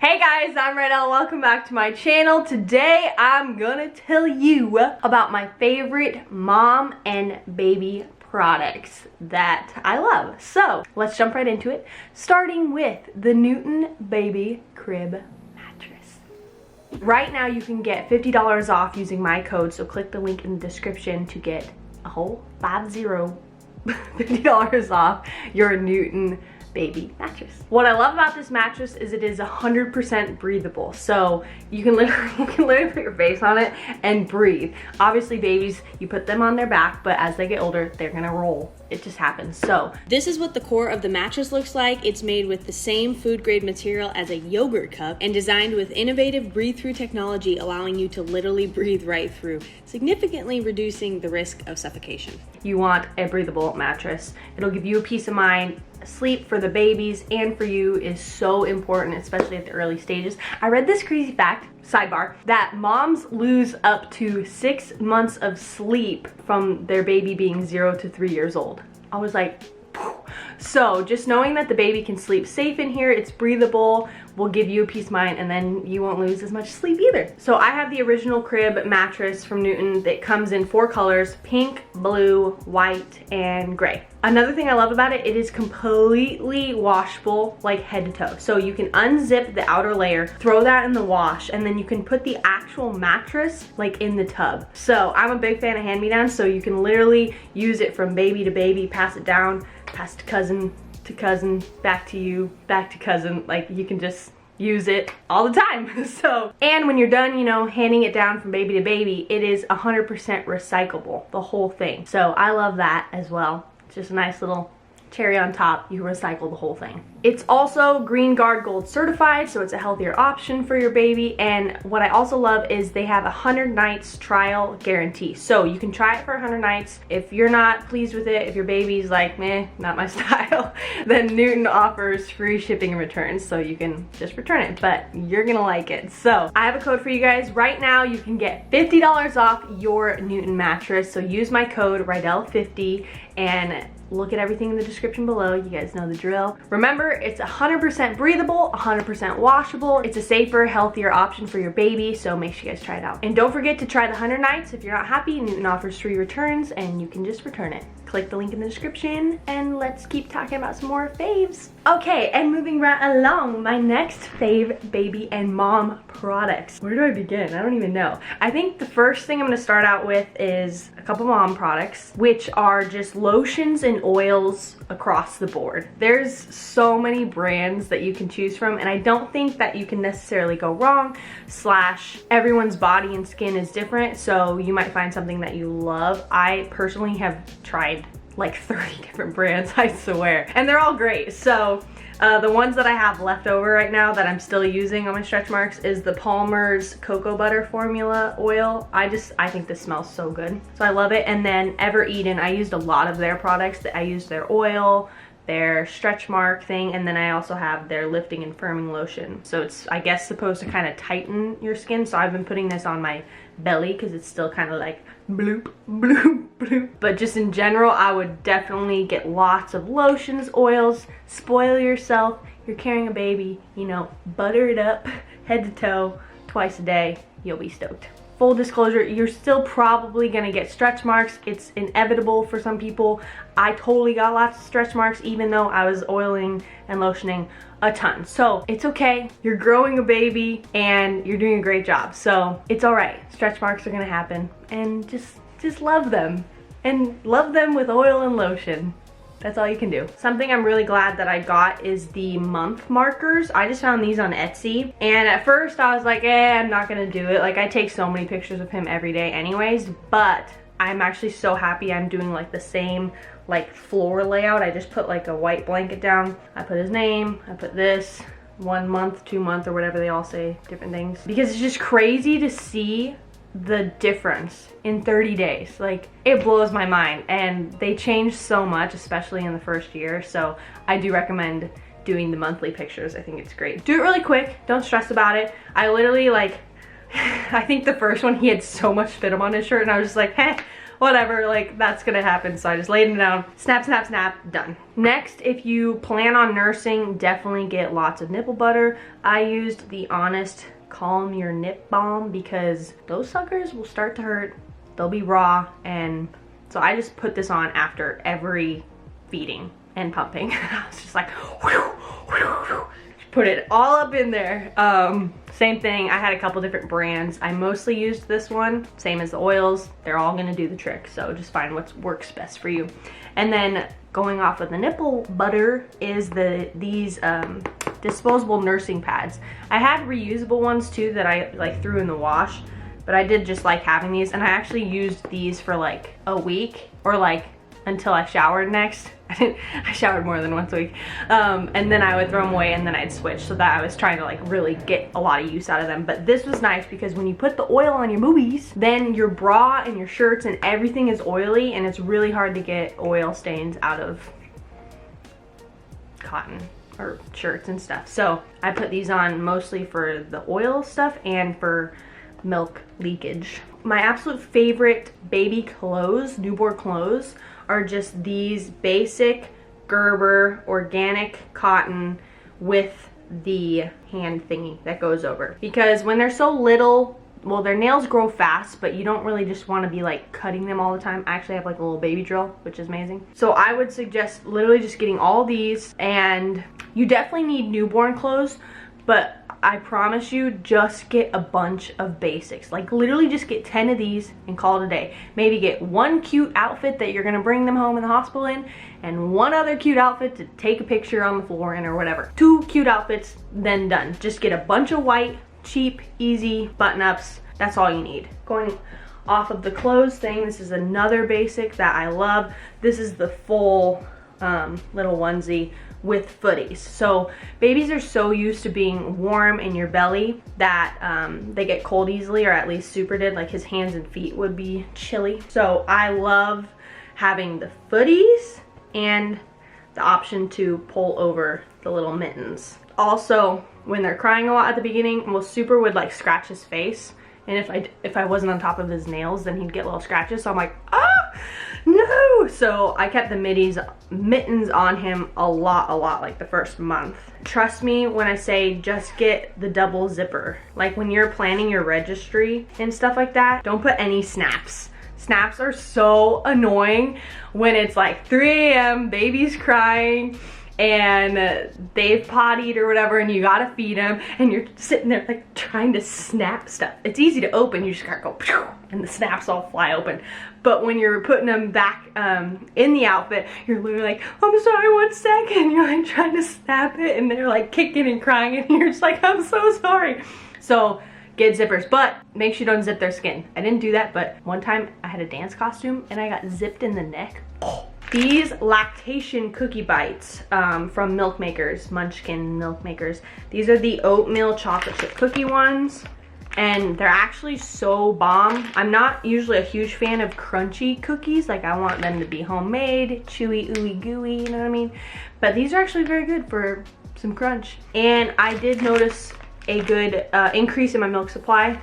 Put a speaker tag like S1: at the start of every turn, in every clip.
S1: Hey guys, I'm Rydel. Welcome back to my channel. Today I'm gonna tell you about my favorite mom and baby products that I love. So let's jump right into it, starting with the Newton Baby Crib Mattress. Right now you can get $50 off using my code, so click the link in the description to get a whole $50 off your Newton Baby mattress. What I love about this mattress is it is 100% breathable, so you can literally put your face on it and breathe. Obviously babies, you put them on their back, but as they get older they're gonna roll. It just happens. So
S2: this is what the core of the mattress looks like. It's made with the same food grade material as a yogurt cup and designed with innovative breathe through technology, allowing you to literally breathe right through, significantly reducing the risk of suffocation.
S1: You want a breathable mattress. It'll give you a peace of mind. Sleep for the babies and for you is so important, especially at the early stages. I read this crazy fact, sidebar, that moms lose up to 6 months of sleep from their baby being 0 to 3 years old. I was like, phew. So just knowing that the baby can sleep safe in here, it's breathable, will give you a peace of mind, and then you won't lose as much sleep either. So I have the original crib mattress from Newton that comes in 4 colors: pink, blue, white, and gray. Another thing I love about it, it is completely washable, like head to toe. So you can unzip the outer layer, throw that in the wash, and then you can put the actual mattress like in the tub. So I'm a big fan of hand-me-downs, so you can literally use it from baby to baby, pass it down, pass to cousin, back to you, back to cousin. Like, you can just use it all the time. So, and when you're done, you know, handing it down from baby to baby, it is 100% recyclable, the whole thing. So I love that as well. It's just a nice little cherry on top. You recycle the whole thing. It's also GREENGUARD GOLD certified, so it's a healthier option for your baby. And what I also love is they have a 100 nights trial guarantee. So you can try it for 100 nights. If you're not pleased with it, if your baby's like, meh, not my style, then Newton offers free shipping and returns, so you can just return it, but you're gonna like it. So I have a code for you guys. Right now you can get $50 off your Newton mattress, so use my code Rydel50 and look at everything in the description below. You guys know the drill. Remember, it's 100% breathable, 100% washable. It's a safer, healthier option for your baby, so make sure you guys try it out. And don't forget to try the 100 nights. If you're not happy, Newton offers free returns and you can just return it. Click the link in the description and let's keep talking about some more faves. Okay, and moving right along, my next fave baby and mom products. Where do I begin? I don't even know. I think the first thing I'm gonna start out with is a couple mom products, which are just lotions and oils across the board. There's so many brands that you can choose from, and I don't think that you can necessarily go wrong, / everyone's body and skin is different, so you might find something that you love. I personally have tried like 30 different brands, I swear, and they're all great. So the ones that I have left over right now that I'm still using on my stretch marks is the Palmer's Cocoa Butter Formula Oil. I think this smells so good, so I love it. And then Ever Eden, I used a lot of their products. I used their oil, their stretch mark thing, and then I also have their lifting and firming lotion. So it's, I guess, supposed to kind of tighten your skin. So I've been putting this on my belly because it's still kind of like bloop, bloop, bloop. But just in general, I would definitely get lots of lotions, oils, spoil yourself. You're carrying a baby, you know, butter it up head to toe twice a day. You'll be stoked. Full disclosure, you're still probably gonna get stretch marks. It's inevitable for some people. I totally got lots of stretch marks even though I was oiling and lotioning a ton. So it's okay. You're growing a baby and you're doing a great job. So it's all right. Stretch marks are gonna happen, and just love them. And love them with oil and lotion. That's all you can do. Something I'm really glad that I got is the month markers. I just found these on Etsy, and at first I was like, I'm not gonna do it. Like, I take so many pictures of him every day anyways, but I'm actually so happy I'm doing like the same like floor layout. I just put like a white blanket down. I put his name, I put this, 1 month, 2 month, or whatever they all say, different things. Because it's just crazy to see the difference in 30 days. Like, it blows my mind, and they changed so much, especially in the first year. So I do recommend doing the monthly pictures. I think it's great. Do it really quick, don't stress about it. I literally, like, I think the first one he had so much fit on his shirt, and I was just like, whatever, like that's gonna happen. So I just laid him down, snap, snap, snap, done. Next, if you plan on nursing, definitely get lots of nipple butter. I used the Honest Calm Your Nip Balm because those suckers will start to hurt. They'll be raw, and so I just put this on after every feeding and pumping. I was just like, whew, whew, whew. Put it all up in there. Same thing, I had a couple different brands. I mostly used this one, same as the oils. They're all gonna do the trick, so just find what works best for you. And then going off of the nipple butter is these disposable nursing pads. I had reusable ones too that I like threw in the wash, but I did just like having these, and I actually used these for like a week or like until I showered next. I showered more than once a week. And then I would throw them away and then I'd switch, so that I was trying to like really get a lot of use out of them. But this was nice because when you put the oil on your boobies, then your bra and your shirts and everything is oily, and it's really hard to get oil stains out of cotton or shirts and stuff. So I put these on mostly for the oil stuff and for milk leakage. My absolute favorite baby clothes, newborn clothes, are just these basic Gerber organic cotton with the hand thingy that goes over. Because when they're so little, well, their nails grow fast, but you don't really just want to be like cutting them all the time. I actually have like a little baby drill, which is amazing. So I would suggest literally just getting all these, and you definitely need newborn clothes, but I promise you, just get a bunch of basics. Like literally just get 10 of these and call it a day. Maybe get one cute outfit that you're gonna bring them home in the hospital in, and one other cute outfit to take a picture on the floor in or whatever. 2 cute outfits, then done. Just get a bunch of white, cheap, easy button-ups. That's all you need. Going off of the clothes thing, this is another basic that I love. This is the full little onesie with footies. So babies are so used to being warm in your belly that they get cold easily, or at least Super did. Like his hands and feet would be chilly. So I love having the footies and the option to pull over the little mittens. Also, when they're crying a lot at the beginning, well, Super would like scratch his face, and if I wasn't on top of his nails, then he'd get little scratches. So I'm like, ah, no! So I kept the mittens on him a lot, like the first month. Trust me when I say just get the double zipper. Like when you're planning your registry and stuff like that, don't put any snaps. Snaps are so annoying when it's like 3 a.m., baby's crying, and they've pottied or whatever, and you gotta feed them, and you're sitting there like trying to snap stuff. It's easy to open, you just gotta go pew, and the snaps all fly open. But when you're putting them back in the outfit, you're literally like, I'm sorry, 1 second. You're like trying to snap it, and they're like kicking and crying, and you're just like, I'm so sorry. So get zippers, but make sure you don't zip their skin. I didn't do that, but one time I had a dance costume and I got zipped in the neck. These Lactation cookie bites from Milk Makers, Munchkin Milk Makers. These are the oatmeal chocolate chip cookie ones, and they're actually so bomb. I'm not usually a huge fan of crunchy cookies. Like I want them to be homemade, chewy, ooey gooey, you know what I mean? But these are actually very good for some crunch. And I did notice a good increase in my milk supply.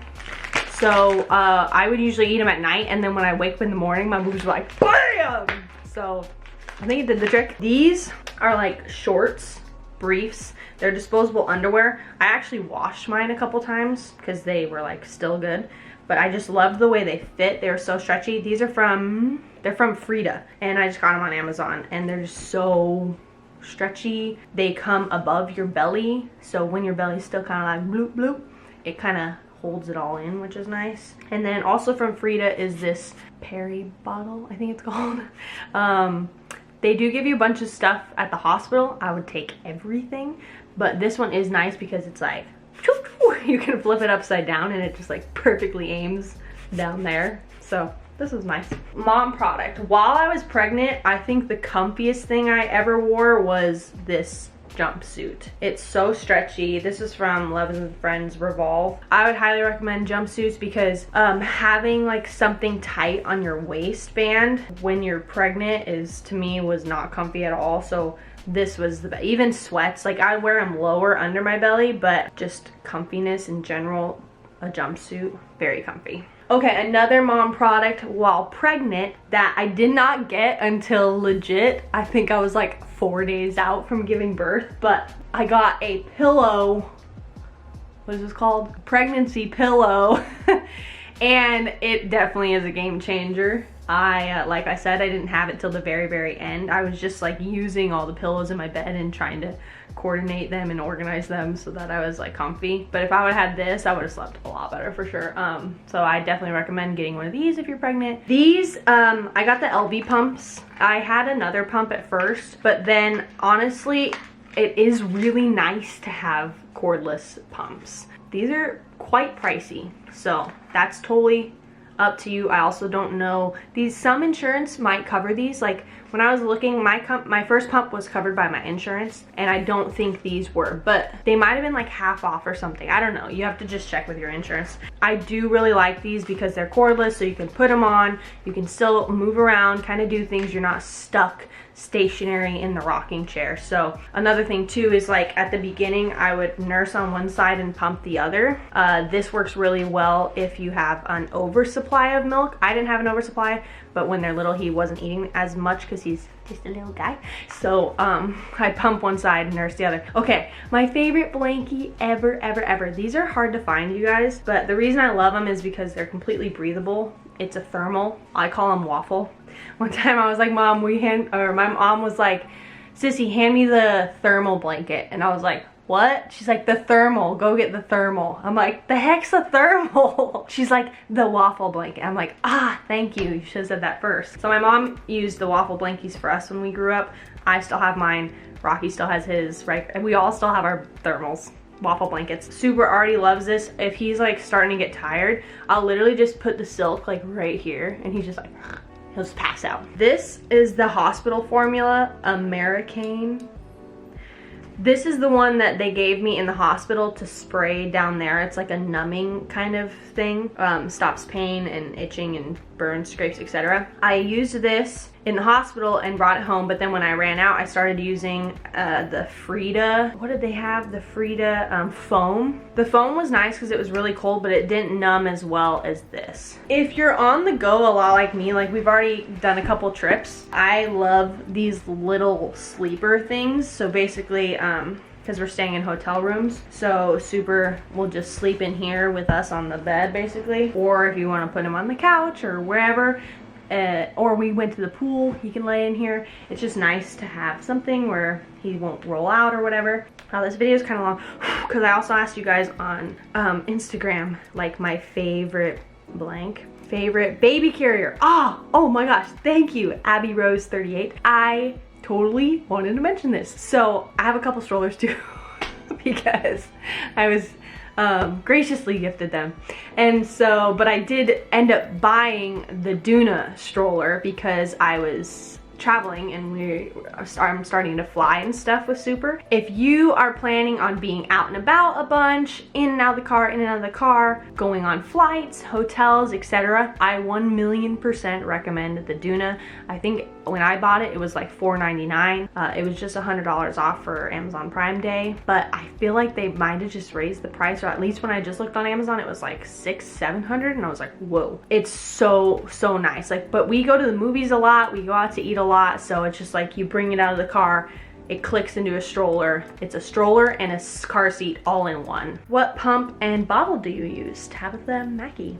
S1: So I would usually eat them at night, and then when I wake up in the morning, my boobs were like, BAM! So I think it did the trick. These are like shorts, briefs. They're disposable underwear. I actually washed mine a couple times because they were like still good, but I just loved the way they fit. They were so stretchy. These are from Frida, and I just got them on Amazon, and they're just so stretchy. They come above your belly, so when your belly's still kind of like bloop bloop, it kind of holds it all in, which is nice. And then also from Frida is this Peri bottle, I think it's called. They do give you a bunch of stuff at the hospital. I would take everything, but this one is nice because it's like you can flip it upside down and it just like perfectly aims down there. So this is nice. Mom product. While I was pregnant, I think the comfiest thing I ever wore was this jumpsuit. It's so stretchy. This is from Love and Friends Revolve. I would highly recommend jumpsuits because having like something tight on your waistband when you're pregnant is, to me, was not comfy at all. So this was the best. Even sweats, like I wear them lower under my belly, but just comfiness in general, a jumpsuit, very comfy. Okay, another mom product while pregnant that I did not get until legit, I think I was like 4 days out from giving birth, but I got a pillow. What is this called? Pregnancy pillow. And it definitely is a game changer. Like I said, I didn't have it till the very end. I was just like using all the pillows in my bed and trying to coordinate them and organize them so that I was like comfy. But if I would have had this, I would have slept a lot better for sure. So I definitely recommend getting one of these if you're pregnant. These, I got the LV pumps. I had another pump at first, but then honestly, it is really nice to have cordless pumps. These are quite pricey, so that's totally up to you. I also don't know, some insurance might cover these. Like when I was looking, my first pump was covered by my insurance, and I don't think these were, but they might have been like half off or something. I don't know, you have to just check with your insurance. I do really like these because they're cordless, so you can put them on, you can still move around, kind of do things. You're not stuck stationary in the rocking chair. So another thing too is, like at the beginning, I would nurse on one side and pump the other. This works really well if you have an oversupply of milk. I didn't have an oversupply, but when they're little, he wasn't eating as much because he's just a little guy. So I pump one side and nurse the other. Okay, my favorite blankie ever. These are hard to find, you guys, but the reason I love them is because they're completely breathable. It's a thermal. I call them waffle. One time I was like, Mom, my mom was like, Sissy, hand me the thermal blanket. And I was like, what? She's like, the thermal, go get the thermal. I'm like, the heck's a thermal? She's like, the waffle blanket. I'm like, thank you. You should have said that first. So my mom used the waffle blankies for us when we grew up. I still have mine. Rocky still has his, right? And we all still have our thermals. Waffle blankets. Super already loves this. If he's like starting to get tired, I'll literally just put the silk like right here, and he's just like, he'll just pass out. This is the hospital formula, Americane. This is the one that they gave me in the hospital to spray down there. It's like a numbing kind of thing. Stops pain and itching and burns, scrapes, etc. I used this in the hospital and brought it home, but then when I ran out, I started using the Frida, what did they have? The Frida foam. The foam was nice because it was really cold, but it didn't numb as well as this. If you're on the go a lot like me, like we've already done a couple trips, I love these little sleeper things. So basically, because we're staying in hotel rooms, so Super will just sleep in here with us on the bed basically, or if you want to put him on the couch or wherever, or we went to the pool, he can lay in here. It's just nice to have something where he won't roll out or whatever. Now this video is kind of long because I also asked you guys on Instagram like my favorite baby carrier. Oh my gosh, thank you, Abby Rose 38. I totally wanted to mention this. So I have a couple strollers too because I was graciously gifted them. And so, but I did end up buying the Deena stroller because I was traveling and I'm starting to fly and stuff with Super. If you are planning on being out and about a bunch, in and out of the car, going on flights, hotels, etc., I 1,000,000% recommend the Deena. I think when I bought it, it was like $4.99. It was just $100 off for Amazon Prime Day, but I feel like they might have just raised the price, or at least when I just looked on Amazon, it was like $600-700, and I was like, whoa. It's so nice. Like, but we go to the movies a lot, we go out to eat a lot, so it's just like you bring it out of the car, it clicks into a stroller. It's a stroller and a car seat all in one. What pump and bottle do you use? Tabitha Mackey.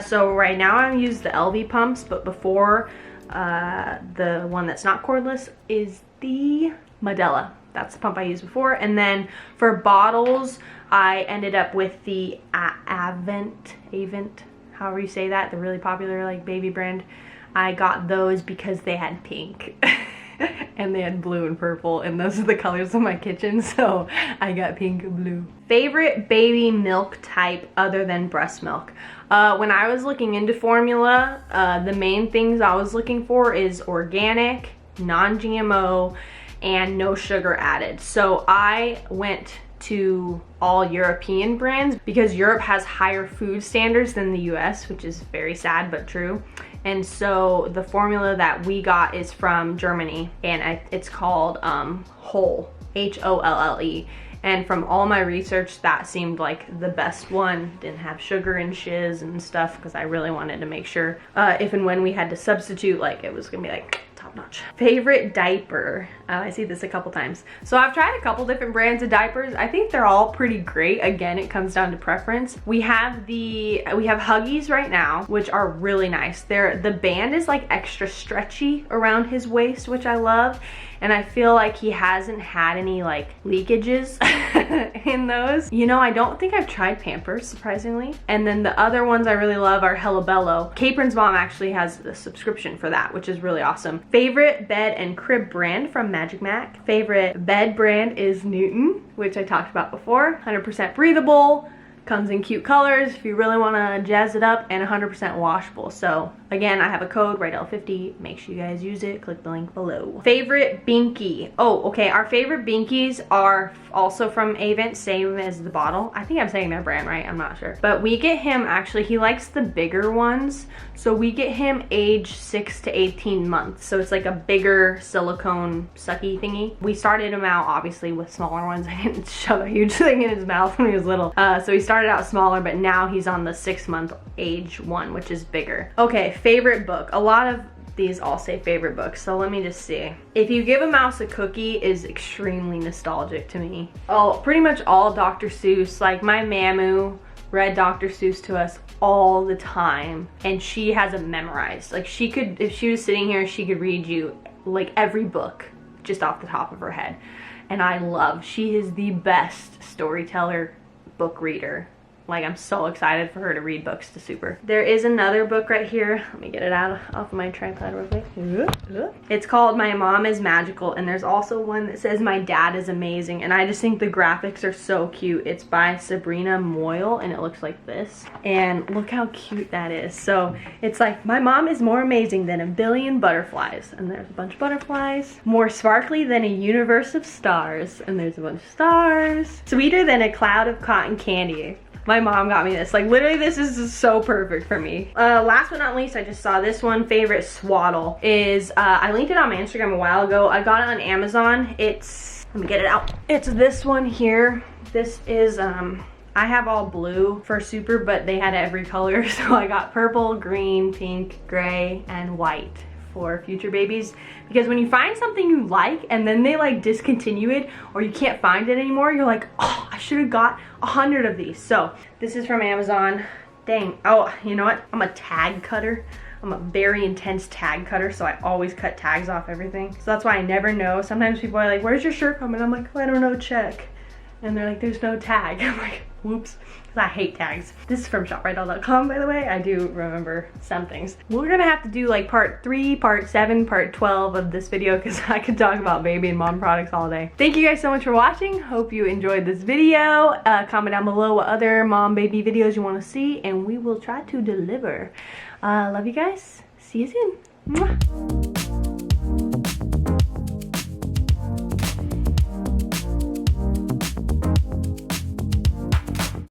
S1: So right now I use the LV pumps, but before, the one that's not cordless is the Medela. That's the pump I used before. And then for bottles, I ended up with the Avent, however you say that, the really popular like baby brand. I got those because they had pink and they had blue and purple, and those are the colors of my kitchen, so I got pink and blue. Favorite baby milk type other than breast milk? When I was looking into formula, the main things I was looking for is organic, non-GMO, and no sugar added. So I went to all European brands because Europe has higher food standards than the US, which is very sad but true. And so the formula that we got is from Germany, and it's called Whole, H-O-L-L-E. And from all my research, that seemed like the best one. Didn't have sugar and shiz and stuff, because I really wanted to make sure if and when we had to substitute, like it was gonna be like top notch. Favorite diaper. I see this a couple times. So I've tried a couple different brands of diapers. I think they're all pretty great. Again, it comes down to preference. We have Huggies right now, which are really nice. The band is like extra stretchy around his waist, which I love. And I feel like he hasn't had any like leakages in those. You know, I don't think I've tried Pampers, surprisingly. And then the other ones I really love are Hello Bello. Capron's mom actually has a subscription for that, which is really awesome. Favorite bed and crib brand from Magic Mac. Favorite bed brand is Newton, which I talked about before. 100% breathable. Comes in cute colors if you really want to jazz it up, and 100% washable. So again, I have a code, Rydel50. Make sure you guys use it. Click the link below. Favorite Binky. Oh, okay. Our favorite Binkies are also from Avent, same as the bottle. I think I'm saying their brand right. I'm not sure. But we get him, actually, he likes the bigger ones. So we get him age 6 to 18 months. So it's like a bigger silicone sucky thingy. We started him out, obviously, with smaller ones. I didn't shove a huge thing in his mouth when he was little. So he started out smaller, but now he's on the 6-month age one, which is bigger. Okay, favorite book. A lot of these all say favorite books, so let me just see. If You Give a Mouse a Cookie is extremely nostalgic to me. Oh, pretty much all Dr. Seuss. Like my Mamu read Dr. Seuss to us all the time, and she has it memorized. Like she could, if she was sitting here, she could read you like every book just off the top of her head. And she is the best storyteller, book reader. Like, I'm so excited for her to read books to Super. There is another book right here. Let me get it out off of my tripod real quick. It's called My Mom is Magical, and there's also one that says My Dad is Amazing, and I just think the graphics are so cute. It's by Sabrina Moyle, and it looks like this. And look how cute that is. So it's like, my mom is more amazing than a billion butterflies, and there's a bunch of butterflies. More sparkly than a universe of stars, and there's a bunch of stars. Sweeter than a cloud of cotton candy. My mom got me this. Like, literally, this is so perfect for me. Last but not least, I just saw this one. Favorite swaddle is, I linked it on my Instagram a while ago. I got it on Amazon. It's, let me get it out. It's this one here. This is, I have all blue for Super, but they had every color. So I got purple, green, pink, gray, and white for future babies, because when you find something you like and then they like discontinue it or you can't find it anymore, you're like, oh, I should have got 100 of these. So this is from Amazon. Dang. Oh, you know what? I'm a tag cutter. I'm a very intense tag cutter, so I always cut tags off everything. So that's why I never know. Sometimes people are like, where's your shirt from? And I'm like, oh, I don't know, check. And they're like, there's no tag. I'm like, whoops. I hate tags. This is from shoprydel.com, by the way. I do remember some things. We're gonna have to do like part 3, part 7, part 12 of this video, because I could talk about baby and mom products all day. Thank you guys so much for watching. Hope you enjoyed this video. Comment down below what other mom baby videos you want to see, and we will try to deliver. Love you guys. See you soon. Mwah.